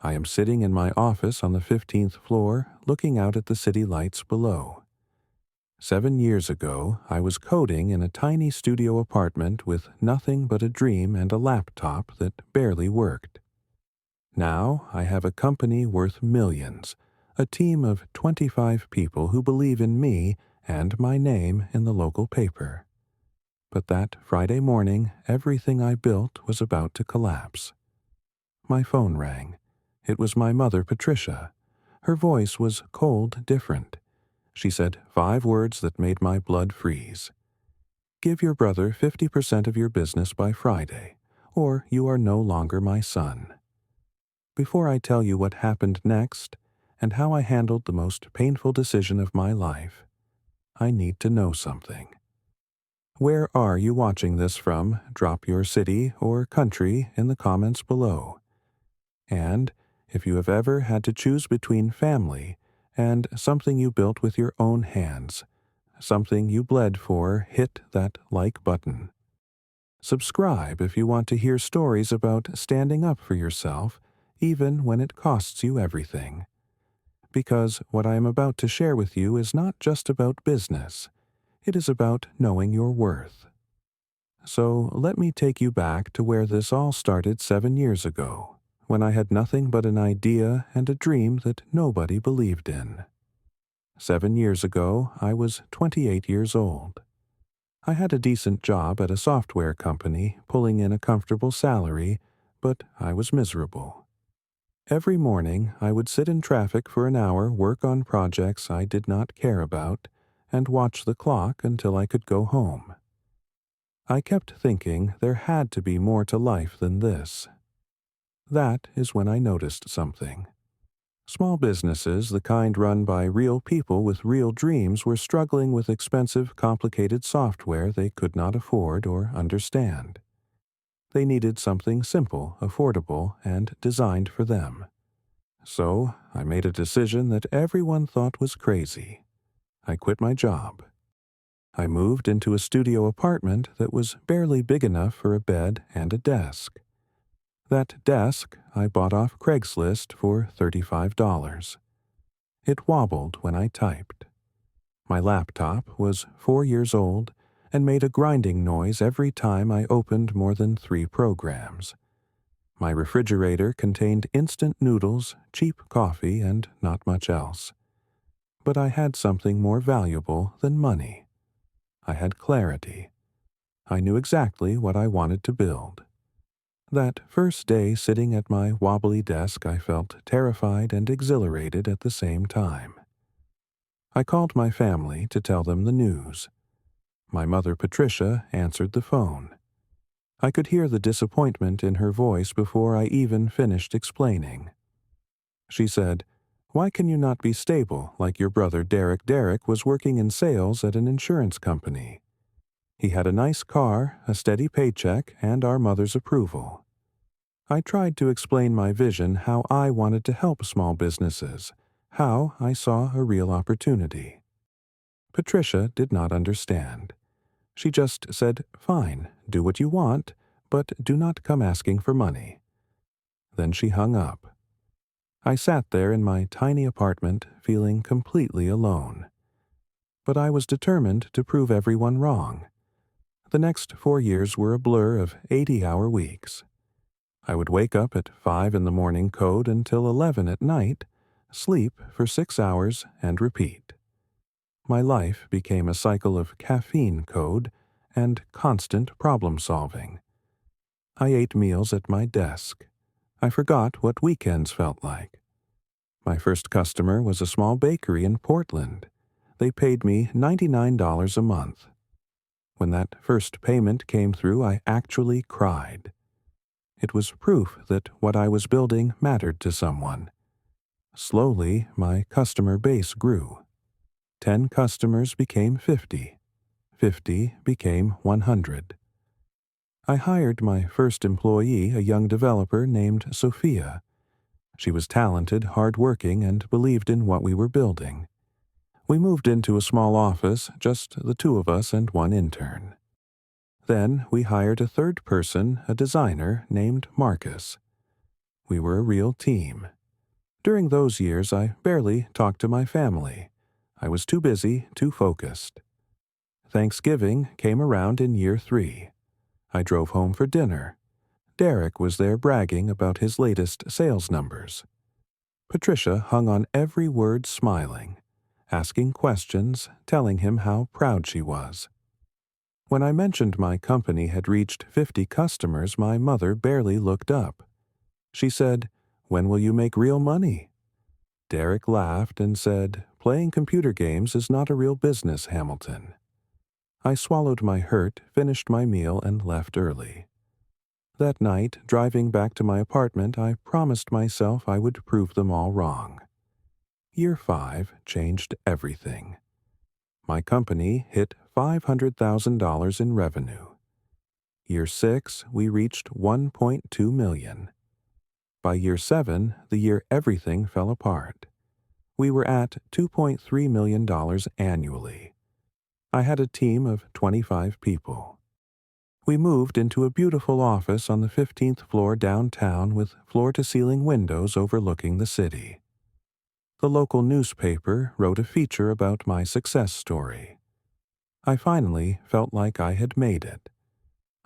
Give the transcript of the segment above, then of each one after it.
I am sitting in my office on the 15th floor, looking out at the city lights below. 7 years ago, I was coding in a tiny studio apartment with nothing but a dream and a laptop that barely worked. Now, I have a company worth millions, a team of 25 people who believe in me and my name in the local paper. But that Friday morning, everything I built was about to collapse. My phone rang. It was my mother, Patricia. Her voice was cold, different. She said 5 words that made my blood freeze. "Give your brother 50% of your business by Friday, or you are no longer my son." Before I tell you what happened next, and how I handled the most painful decision of my life, I need to know something. Where are you watching this from? Drop your city or country in the comments below. And if you have ever had to choose between family and something you built with your own hands, something you bled for, hit that like button. Subscribe if you want to hear stories about standing up for yourself, even when it costs you everything. Because what I am about to share with you is not just about business. It is about knowing your worth. So let me take you back to where this all started 7 years ago, when I had nothing but an idea and a dream that nobody believed in. 7 years ago, I was 28 years old. I had a decent job at a software company, pulling in a comfortable salary, but I was miserable. Every morning, I would sit in traffic for an hour, work on projects I did not care about, and watch the clock until I could go home. I kept thinking there had to be more to life than this. That is when I noticed something. Small businesses, the kind run by real people with real dreams, were struggling with expensive, complicated software they could not afford or understand. They needed something simple, affordable, and designed for them. So I made a decision that everyone thought was crazy. I quit my job. I moved into a studio apartment that was barely big enough for a bed and a desk. That desk I bought off Craigslist for $35. It wobbled when I typed. My laptop was 4 years old and made a grinding noise every time I opened more than 3 programs. My refrigerator contained instant noodles, cheap coffee, and not much else. But I had something more valuable than money. I had clarity. I knew exactly what I wanted to build. That first day sitting at my wobbly desk, I felt terrified and exhilarated at the same time. I called my family to tell them the news. My mother, Patricia, answered the phone. I could hear the disappointment in her voice before I even finished explaining. She said, "Why can you not be stable like your brother Derek? Derek was working in sales at an insurance company. He had a nice car, a steady paycheck, and our mother's approval." I tried to explain my vision, how I wanted to help small businesses, how I saw a real opportunity. Patricia did not understand. She just said, "Fine, do what you want, but do not come asking for money." Then she hung up. I sat there in my tiny apartment, feeling completely alone. But I was determined to prove everyone wrong. The next 4 years were a blur of 80-hour weeks. I would wake up at 5 in the morning, code until 11 at night, sleep for 6 hours, and repeat. My life became a cycle of caffeine code and constant problem-solving. I ate meals at my desk. I forgot what weekends felt like. My first customer was a small bakery in Portland. They paid me $99 a month. When that first payment came through, I actually cried. It was proof that what I was building mattered to someone. Slowly, my customer base grew. 10 customers became 50. 50 became 100. I hired my first employee, a young developer named Sophia. She was talented, hardworking, and believed in what we were building. We moved into a small office, just the 2 of us and 1 intern. Then we hired a third person, a designer named Marcus. We were a real team. During those years, I barely talked to my family. I was too busy, too focused. Thanksgiving came around in year 3. I drove home for dinner. Derek was there bragging about his latest sales numbers. Patricia hung on every word smiling, asking questions, telling him how proud she was. When I mentioned my company had reached 50 customers, my mother barely looked up. She said, "When will you make real money?" Derek laughed and said, "Playing computer games is not a real business, Hamilton." I swallowed my hurt, finished my meal, and left early. That night, driving back to my apartment, I promised myself I would prove them all wrong. Year 5 changed everything. My company hit $500,000 in revenue. Year 6, we reached $1.2 million. By year 7, the year everything fell apart. We were at $2.3 million annually. I had a team of 25 people. We moved into a beautiful office on the 15th floor downtown with floor-to-ceiling windows overlooking the city. The local newspaper wrote a feature about my success story. I finally felt like I had made it.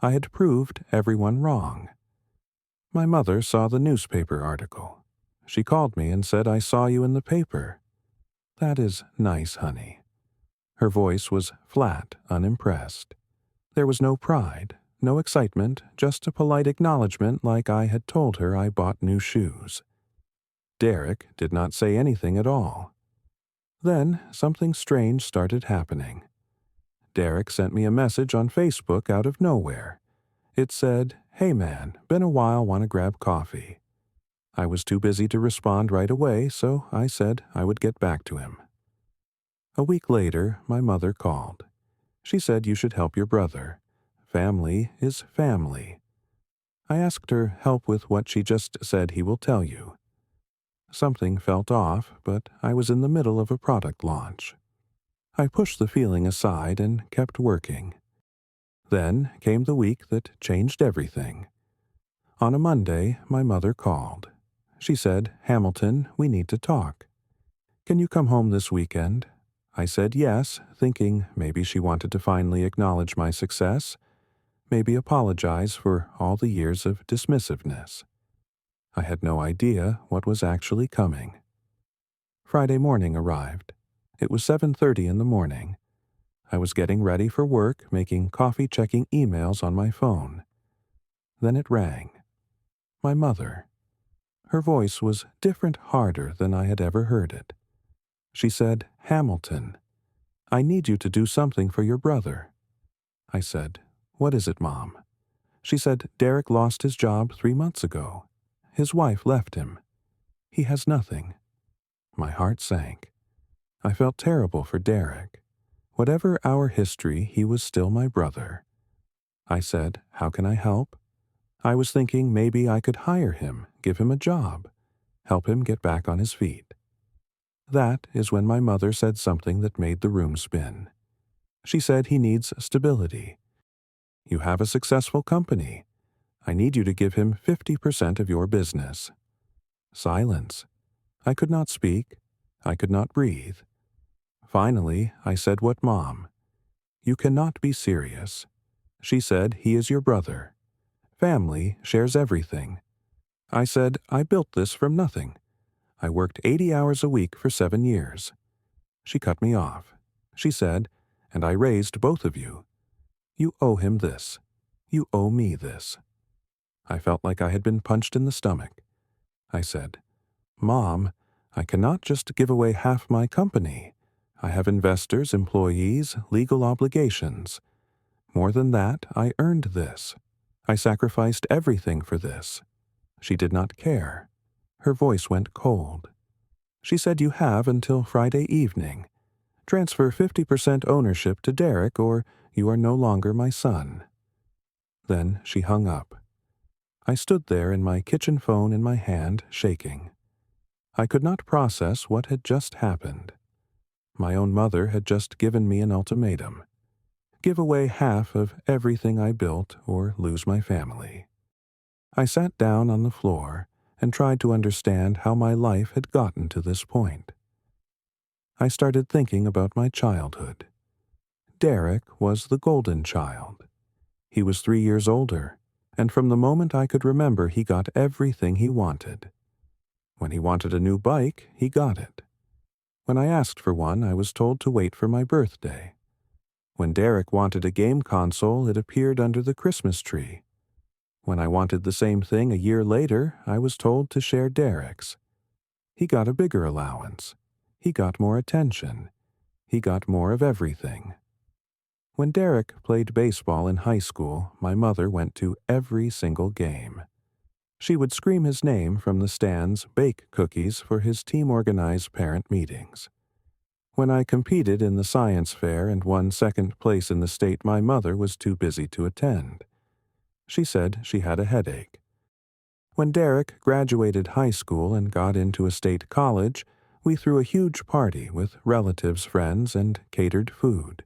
I had proved everyone wrong. My mother saw the newspaper article. She called me and said, "I saw you in the paper." "That is nice, honey." Her voice was flat, unimpressed. There was no pride, no excitement, just a polite acknowledgement like I had told her I bought new shoes. Derek did not say anything at all. Then something strange started happening. Derek sent me a message on Facebook out of nowhere. It said, "Hey man, been a while, want to grab coffee?" I was too busy to respond right away, so I said I would get back to him. A week later, my mother called. She said you should help your brother. Family is family. I asked her help with what she just said he will tell you. Something felt off, but I was in the middle of a product launch. I pushed the feeling aside and kept working. Then came the week that changed everything. On a Monday, my mother called. She said, "Hamilton, we need to talk. Can you come home this weekend?" I said yes, thinking maybe she wanted to finally acknowledge my success, maybe apologize for all the years of dismissiveness. I had no idea what was actually coming. Friday morning arrived. It was 7:30 in the morning. I was getting ready for work, making coffee, checking emails on my phone. Then it rang. My mother. Her voice was different, harder than I had ever heard it. She said, "Hamilton, I need you to do something for your brother." I said, "What is it, Mom?" She said, "Derek lost his job 3 months ago. His wife left him. He has nothing." My heart sank. I felt terrible for Derek. Whatever our history, he was still my brother. I said, "How can I help?" I was thinking maybe I could hire him, give him a job, help him get back on his feet. That is when my mother said something that made the room spin. She said he needs stability. You have a successful company. I need you to give him 50% of your business. Silence. I could not speak. I could not breathe. Finally, I said, "What, Mom?" "You cannot be serious." She said, "He is your brother. Family shares everything." I said, "I built this from nothing. I worked 80 hours a week for 7 years. She cut me off. She said, "And I raised both of you. You owe him this. You owe me this." I felt like I had been punched in the stomach. I said, "Mom, I cannot just give away half my company. I have investors, employees, legal obligations. More than that, I earned this. I sacrificed everything for this." She did not care. Her voice went cold. She said, "You have until Friday evening. Transfer 50% ownership to Derek or you are no longer my son." Then she hung up. I stood there in my kitchen phone in my hand, shaking. I could not process what had just happened. My own mother had just given me an ultimatum. Give away half of everything I built or lose my family. I sat down on the floor and tried to understand how my life had gotten to this point. I started thinking about my childhood. Derek was the golden child. He was 3 years older, and from the moment I could remember, he got everything he wanted. When he wanted a new bike, he got it. When I asked for one, I was told to wait for my birthday. When Derek wanted a game console, it appeared under the Christmas tree. When I wanted the same thing a year later, I was told to share Derek's. He got a bigger allowance. He got more attention. He got more of everything. When Derek played baseball in high school, my mother went to every single game. She would scream his name from the stands, bake cookies for his team-organized parent meetings. When I competed in the science fair and won second place in the state, my mother was too busy to attend. She said she had a headache. When Derek graduated high school and got into a state college, we threw a huge party with relatives, friends, and catered food.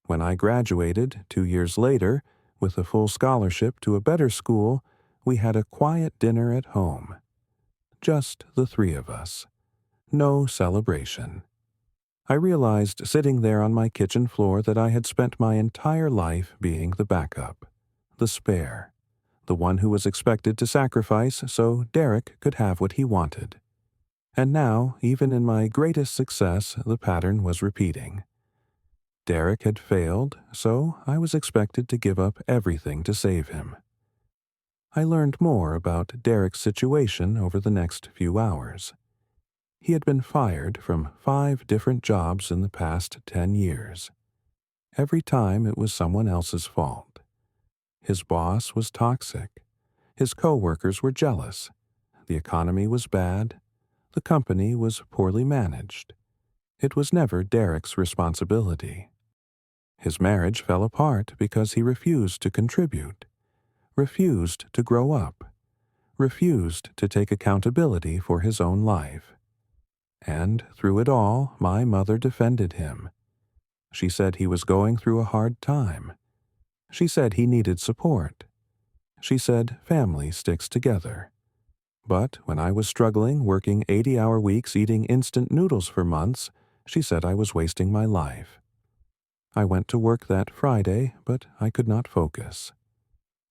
When I graduated 2 years later, with a full scholarship to a better school, we had a quiet dinner at home. Just the three of us. No celebration. I realized sitting there on my kitchen floor that I had spent my entire life being the backup, the spare, the one who was expected to sacrifice so Derek could have what he wanted. And now, even in my greatest success, the pattern was repeating. Derek had failed, so I was expected to give up everything to save him. I learned more about Derek's situation over the next few hours. He had been fired from 5 different jobs in the past 10 years. Every time it was someone else's fault. His boss was toxic. His co-workers were jealous. The economy was bad. The company was poorly managed. It was never Derek's responsibility. His marriage fell apart because he refused to contribute, refused to grow up, refused to take accountability for his own life. And through it all, my mother defended him. She said he was going through a hard time. She said he needed support. She said family sticks together. But when I was struggling, working 80-hour weeks, eating instant noodles for months, she said I was wasting my life. I went to work that Friday, but I could not focus.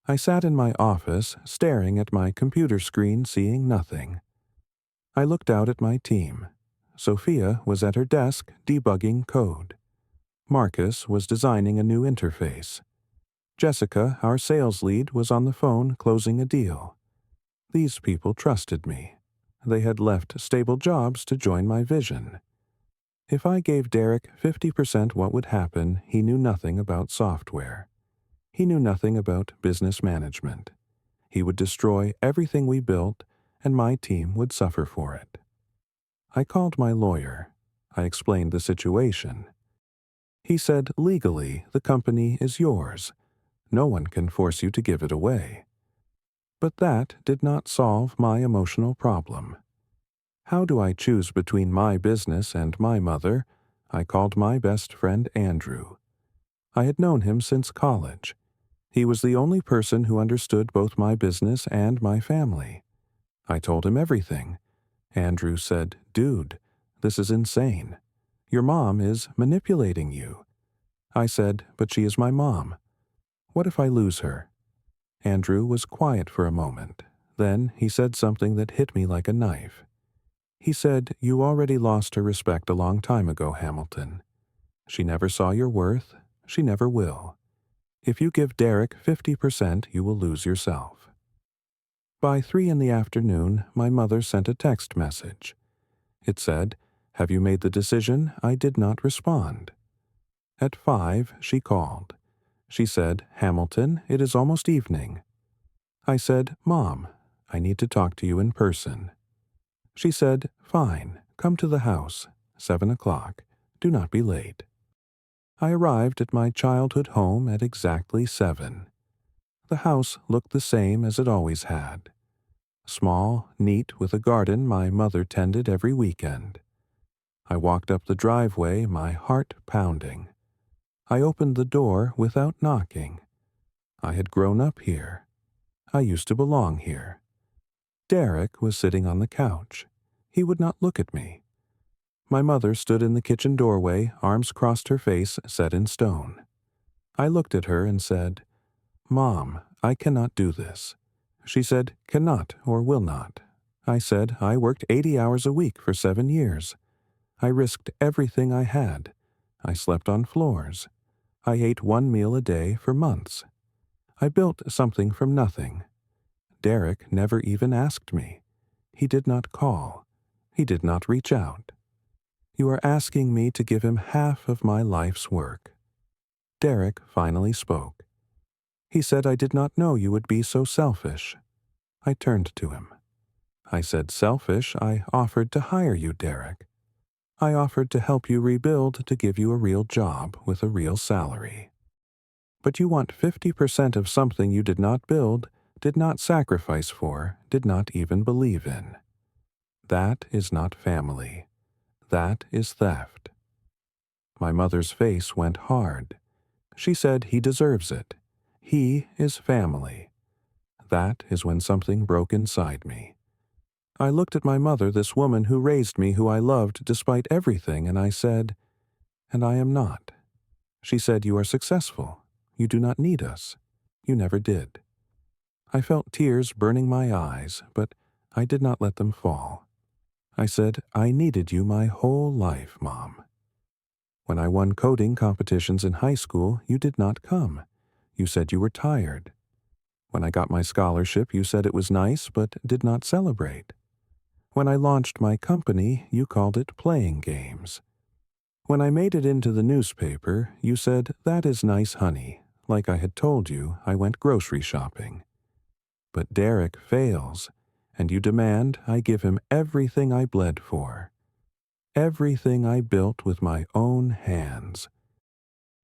I sat in my office, staring at my computer screen, seeing nothing. I looked out at my team. Sophia was at her desk, debugging code. Marcus was designing a new interface. Jessica, our sales lead, was on the phone closing a deal. These people trusted me. They had left stable jobs to join my vision. If I gave Derek 50% what would happen, he knew nothing about software. He knew nothing about business management. He would destroy everything we built, and my team would suffer for it. I called my lawyer. I explained the situation. He said, legally, the company is yours. No one can force you to give it away. But that did not solve my emotional problem. How do I choose between my business and my mother? I called my best friend Andrew. I had known him since college. He was the only person who understood both my business and my family. I told him everything. Andrew said, "Dude, this is insane. Your mom is manipulating you." I said, "But she is my mom. What if I lose her?" Andrew was quiet for a moment. Then he said something that hit me like a knife. He said, "You already lost her respect a long time ago, Hamilton. She never saw your worth. She never will. If you give Derek 50%, you will lose yourself." By 3 in the afternoon, my mother sent a text message. It said, "Have you made the decision?" I did not respond. At 5, she called. She said, "Hamilton, it is almost evening." I said, "Mom, I need to talk to you in person." She said, "Fine, come to the house, 7 o'clock. Do not be late." I arrived at my childhood home at exactly 7. The house looked the same as it always had. Small, neat, with a garden my mother tended every weekend. I walked up the driveway, my heart pounding. I opened the door without knocking. I had grown up here. I used to belong here. Derek was sitting on the couch. He would not look at me. My mother stood in the kitchen doorway, arms crossed, her face set in stone. I looked at her and said, "Mom, I cannot do this." She said, "Cannot or will not." I said, "I worked 80 hours a week for 7 years. I risked everything I had. I slept on floors. I ate 1 meal a day for months. I built something from nothing. Derek never even asked me. He did not call. He did not reach out. You are asking me to give him half of my life's work." Derek finally spoke. He said, "I did not know you would be so selfish." I turned to him. I said, "Selfish? I offered to hire you, Derek. I offered to help you rebuild, to give you a real job with a real salary. But you want 50% of something you did not build, did not sacrifice for, did not even believe in. That is not family. That is theft." My mother's face went hard. She said, "He deserves it. He is family." That is when something broke inside me. I looked at my mother, this woman who raised me, who I loved despite everything, and I said, "And I am not." She said, "You are successful. You do not need us. You never did." I felt tears burning my eyes, but I did not let them fall. I said, "I needed you my whole life, Mom. When I won coding competitions in high school, you did not come. You said you were tired. When I got my scholarship, you said it was nice, but did not celebrate. When I launched my company, you called it playing games. When I made it into the newspaper, you said, 'That is nice, honey.' Like I had told you, I went grocery shopping. But Derek fails, and you demand I give him everything I bled for. Everything I built with my own hands.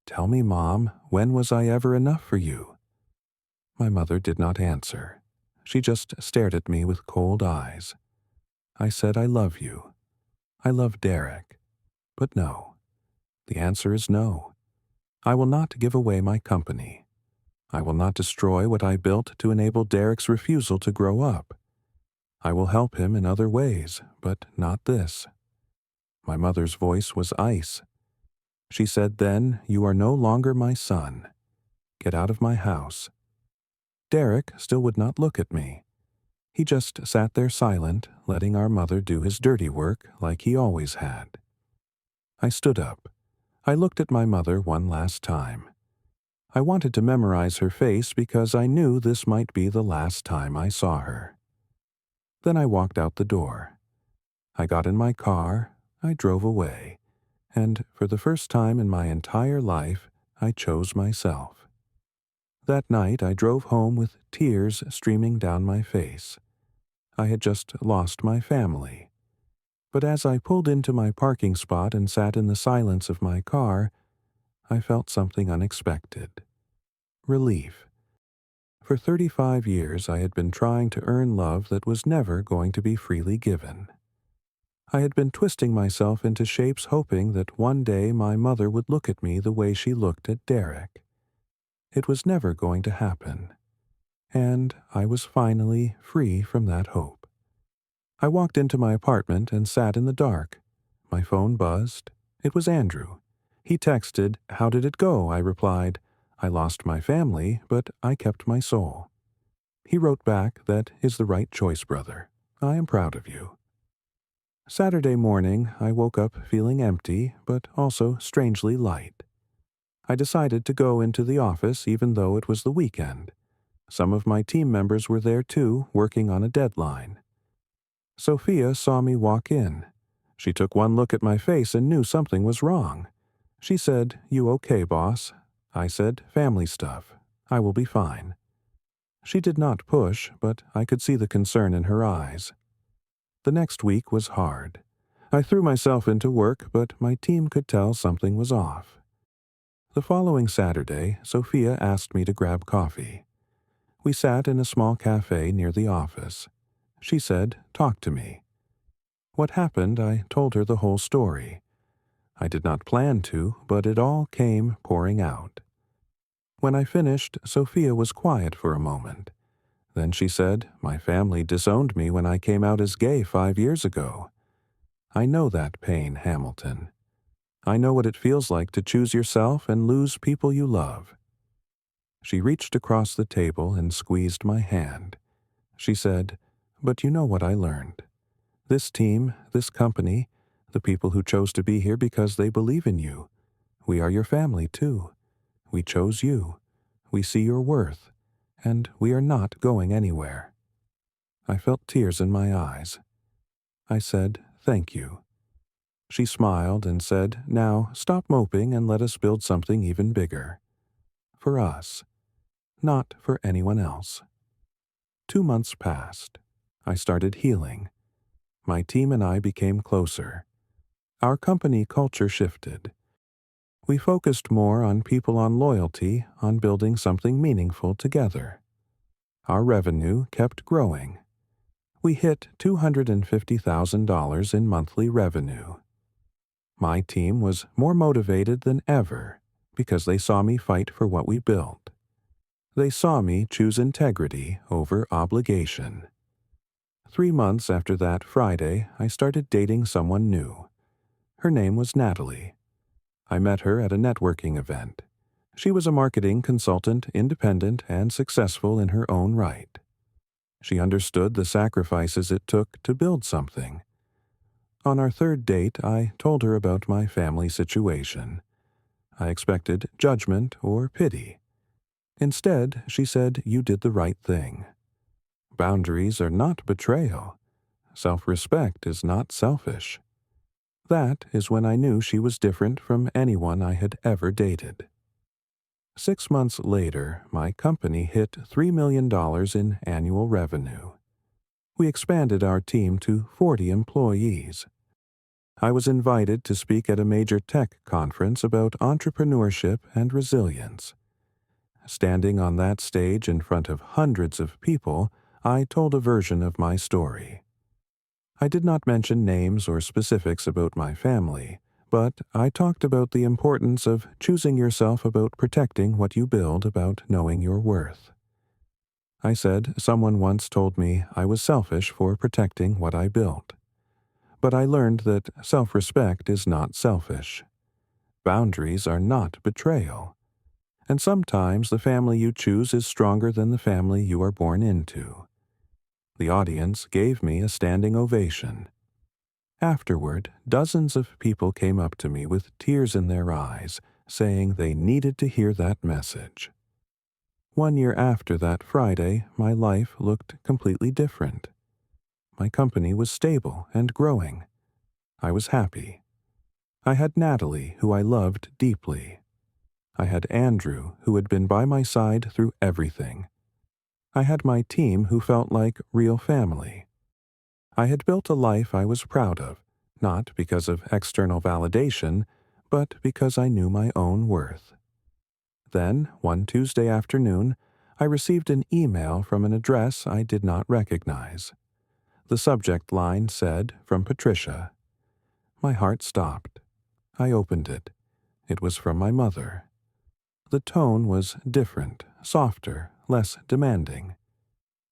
Tell me, Mom, when was I ever enough for you?" My mother did not answer. She just stared at me with cold eyes. I said, "I love you. I love Derek. But no. The answer is no. I will not give away my company. I will not destroy what I built to enable Derek's refusal to grow up. I will help him in other ways, but not this." My mother's voice was ice. She said, "Then you are no longer my son. Get out of my house." Derek still would not look at me. He just sat there silent, letting our mother do his dirty work like he always had. I stood up. I looked at my mother one last time. I wanted to memorize her face because I knew this might be the last time I saw her. Then I walked out the door. I got in my car, I drove away, and for the first time in my entire life, I chose myself. That night I drove home with tears streaming down my face. I had just lost my family. But as I pulled into my parking spot and sat in the silence of my car, I felt something unexpected. Relief. For 35 years I had been trying to earn love that was never going to be freely given. I had been twisting myself into shapes hoping that one day my mother would look at me the way she looked at Derek. It was never going to happen. And I was finally free from that hope. I walked into my apartment and sat in the dark. My phone buzzed. It was Andrew. He texted, "How did it go?" I replied, "I lost my family, but I kept my soul." He wrote back, "That is the right choice, brother. I am proud of you." Saturday morning, I woke up feeling empty, but also strangely light. I decided to go into the office even though it was the weekend. Some of my team members were there too, working on a deadline. Sophia saw me walk in. She took one look at my face and knew something was wrong. She said, "You okay, boss?" I said, "Family stuff. I will be fine." She did not push, but I could see the concern in her eyes. The next week was hard. I threw myself into work, but my team could tell something was off. The following Saturday, Sophia asked me to grab coffee. We sat in a small cafe near the office. She said, "Talk to me." What happened, I told her the whole story. I did not plan to, but it all came pouring out. When I finished, Sophia was quiet for a moment. Then she said, "My family disowned me when I came out as gay 5 years ago. I know that pain, Hamilton. I know what it feels like to choose yourself and lose people you love." She reached across the table and squeezed my hand. She said, "But you know what I learned. This team, this company, the people who chose to be here because they believe in you. We are your family, too. We chose you. We see your worth. And we are not going anywhere." I felt tears in my eyes. I said, "Thank you." She smiled and said, "Now stop moping and let us build something even bigger. For us, not for anyone else." 2 months passed. I started healing. My team and I became closer. Our company culture shifted. We focused more on people, on loyalty, on building something meaningful together. Our revenue kept growing. We hit $250,000 in monthly revenue. My team was more motivated than ever because they saw me fight for what we built. They saw me choose integrity over obligation. 3 months after that Friday, I started dating someone new. Her name was Natalie. I met her at a networking event. She was a marketing consultant, independent and successful in her own right. She understood the sacrifices it took to build something. On our third date, I told her about my family situation. I expected judgment or pity. Instead, she said, "You did the right thing. Boundaries are not betrayal. Self-respect is not selfish." That is when I knew she was different from anyone I had ever dated. 6 months later, my company hit $3 million in annual revenue. We expanded our team to 40 employees. I was invited to speak at a major tech conference about entrepreneurship and resilience. Standing on that stage in front of hundreds of people, I told a version of my story. I did not mention names or specifics about my family, but I talked about the importance of choosing yourself, about protecting what you build, about knowing your worth. I said, "Someone once told me I was selfish for protecting what I built. But I learned that self-respect is not selfish. Boundaries are not betrayal. And sometimes the family you choose is stronger than the family you are born into." The audience gave me a standing ovation. Afterward, dozens of people came up to me with tears in their eyes, saying they needed to hear that message. 1 year after that Friday, my life looked completely different. My company was stable and growing. I was happy. I had Natalie, who I loved deeply. I had Andrew, who had been by my side through everything. I had my team, who felt like real family. I had built a life I was proud of, not because of external validation, but because I knew my own worth. Then, one Tuesday afternoon, I received an email from an address I did not recognize. The subject line said, "From Patricia." My heart stopped. I opened it. It was from my mother. The tone was different, softer, less demanding.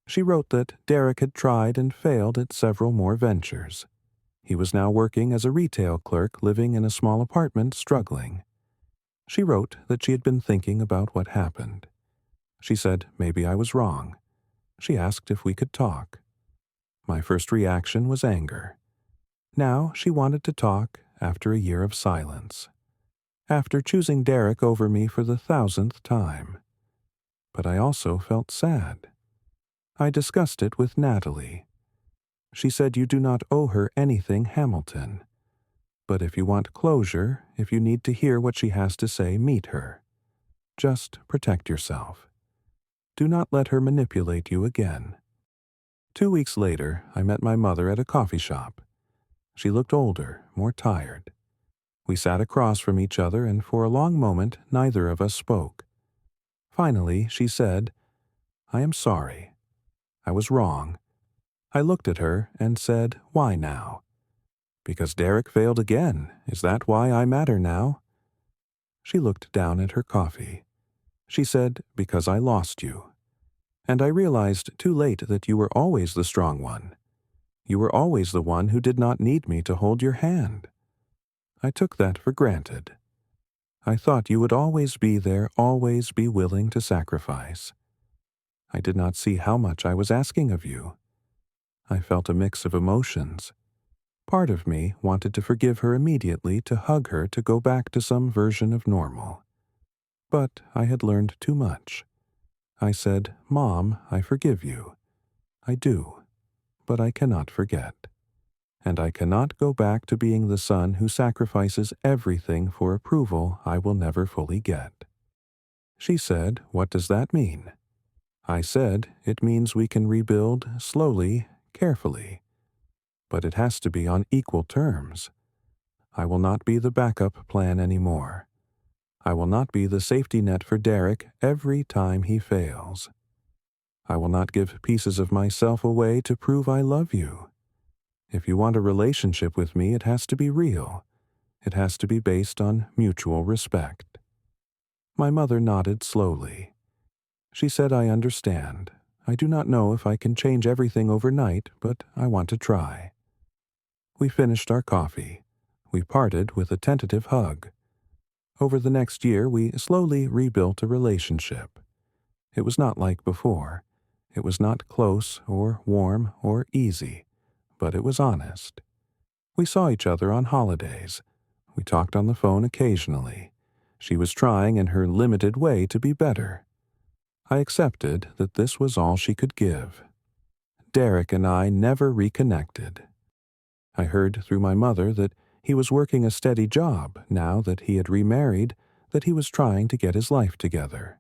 She wrote that Derek had tried and failed at several more ventures. He was now working as a retail clerk, living in a small apartment, struggling. She wrote that she had been thinking about what happened. She said maybe I was wrong. She asked if we could talk. My first reaction was anger. Now she wanted to talk after a year of silence. After choosing Derek over me for the 1,000th time. But I also felt sad. I discussed it with Natalie. She said, "You do not owe her anything, Hamilton. But if you want closure, if you need to hear what she has to say, meet her. Just protect yourself. Do not let her manipulate you again." 2 weeks later, I met my mother at a coffee shop. She looked older, more tired. We sat across from each other, and for a long moment neither of us spoke. Finally, she said, "I am sorry. I was wrong." I looked at her and said, "Why now?" "Because Derek failed again. Is that why I matter now?" She looked down at her coffee. She said, "Because I lost you." And I realized too late that you were always the strong one. You were always the one who did not need me to hold your hand. I took that for granted. I thought you would always be there, always be willing to sacrifice. I did not see how much I was asking of you. I felt a mix of emotions. Part of me wanted to forgive her immediately, to hug her, to go back to some version of normal. But I had learned too much. I said, "Mom, I forgive you. I do, but I cannot forget. And I cannot go back to being the son who sacrifices everything for approval I will never fully get." She said, "What does that mean?" I said, "It means we can rebuild slowly, carefully. But it has to be on equal terms. I will not be the backup plan anymore. I will not be the safety net for Derek every time he fails. I will not give pieces of myself away to prove I love you. If you want a relationship with me, it has to be real. It has to be based on mutual respect." My mother nodded slowly. She said, "I understand. I do not know if I can change everything overnight, but I want to try." We finished our coffee. We parted with a tentative hug. Over the next year, we slowly rebuilt a relationship. It was not like before. It was not close or warm or easy, but it was honest. We saw each other on holidays. We talked on the phone occasionally. She was trying in her limited way to be better. I accepted that this was all she could give. Derek and I never reconnected. I heard through my mother that he was working a steady job now that he had remarried, that he was trying to get his life together.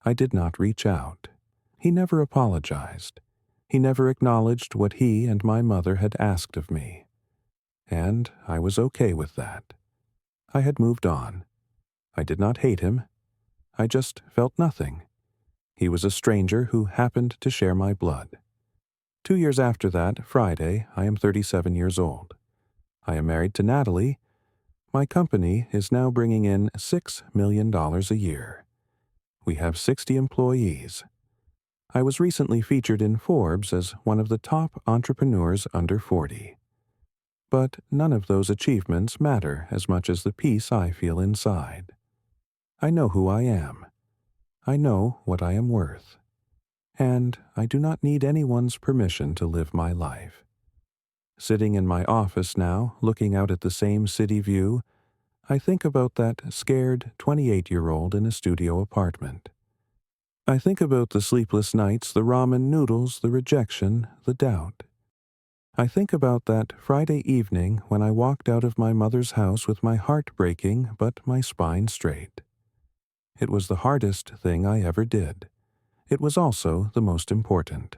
I did not reach out. He never apologized. He never acknowledged what he and my mother had asked of me. And I was okay with that. I had moved on. I did not hate him. I just felt nothing. He was a stranger who happened to share my blood. 2 years after that, Friday, I am 37 years old. I am married to Natalie. My company is now bringing in $6 million a year. We have 60 employees. I was recently featured in Forbes as one of the top entrepreneurs under 40. But none of those achievements matter as much as the peace I feel inside. I know who I am. I know what I am worth. And I do not need anyone's permission to live my life. Sitting in my office now, looking out at the same city view, I think about that scared 28-year-old in a studio apartment. I think about the sleepless nights, the ramen noodles, the rejection, the doubt. I think about that Friday evening when I walked out of my mother's house with my heart breaking but my spine straight. It was the hardest thing I ever did. It was also the most important.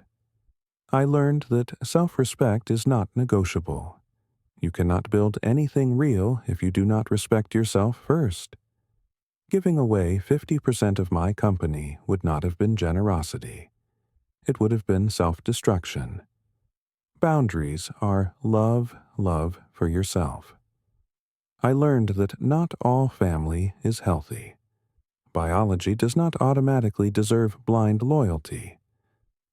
I learned that self-respect is not negotiable. You cannot build anything real if you do not respect yourself first. Giving away 50% of my company would not have been generosity. It would have been self-destruction. Boundaries are love for yourself. I learned that not all family is healthy. Biology does not automatically deserve blind loyalty.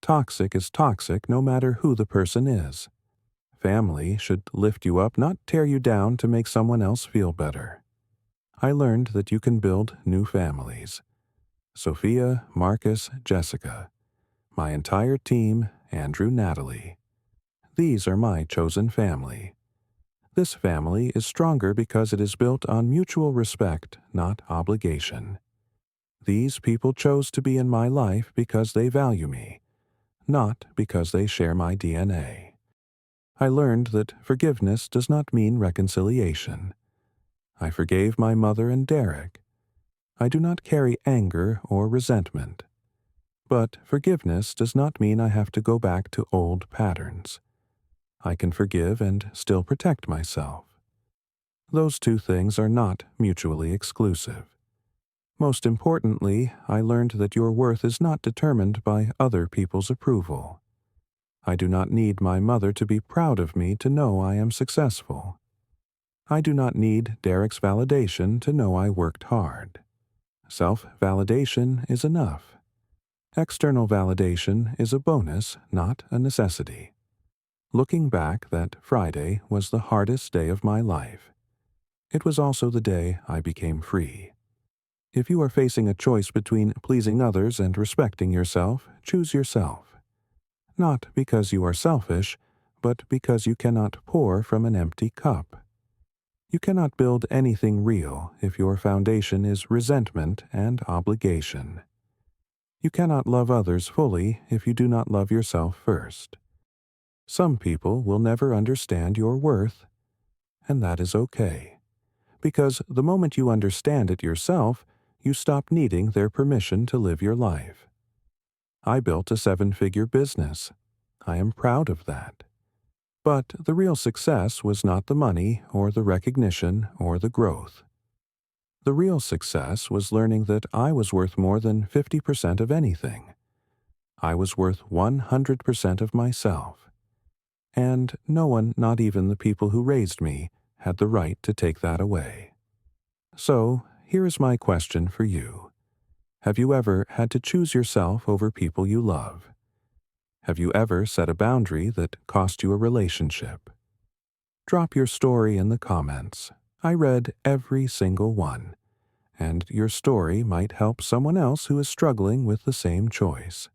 Toxic is toxic no matter who the person is. Family should lift you up, not tear you down to make someone else feel better. I learned that you can build new families. Sophia, Marcus, Jessica. My entire team, Andrew, Natalie. These are my chosen family. This family is stronger because it is built on mutual respect, not obligation. These people chose to be in my life because they value me, not because they share my DNA. I learned that forgiveness does not mean reconciliation. I forgave my mother and Derek. I do not carry anger or resentment. But forgiveness does not mean I have to go back to old patterns. I can forgive and still protect myself. Those two things are not mutually exclusive. Most importantly, I learned that your worth is not determined by other people's approval. I do not need my mother to be proud of me to know I am successful. I do not need Derek's validation to know I worked hard. Self-validation is enough. External validation is a bonus, not a necessity. Looking back, that Friday was the hardest day of my life. It was also the day I became free. If you are facing a choice between pleasing others and respecting yourself, choose yourself. Not because you are selfish, but because you cannot pour from an empty cup. You cannot build anything real if your foundation is resentment and obligation. You cannot love others fully if you do not love yourself first. Some people will never understand your worth, and that is okay, because the moment you understand it yourself, you stop needing their permission to live your life. I built a 7-figure business. I am proud of that. But the real success was not the money or the recognition or the growth. The real success was learning that I was worth more than 50% of anything. I was worth 100% of myself. And no one, not even the people who raised me, had the right to take that away. So, here is my question for you. Have you ever had to choose yourself over people you love? Have you ever set a boundary that cost you a relationship? Drop your story in the comments. I read every single one, and your story might help someone else who is struggling with the same choice.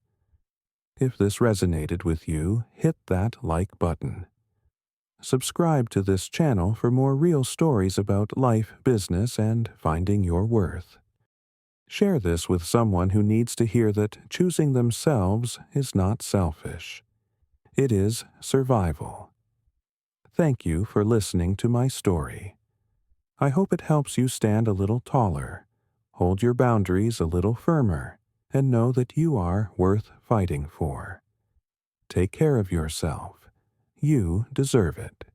If this resonated with you, hit that like button. Subscribe to this channel for more real stories about life, business, and finding your worth. Share this with someone who needs to hear that choosing themselves is not selfish. It is survival. Thank you for listening to my story. I hope it helps you stand a little taller, hold your boundaries a little firmer, and know that you are worth fighting for. Take care of yourself. You deserve it.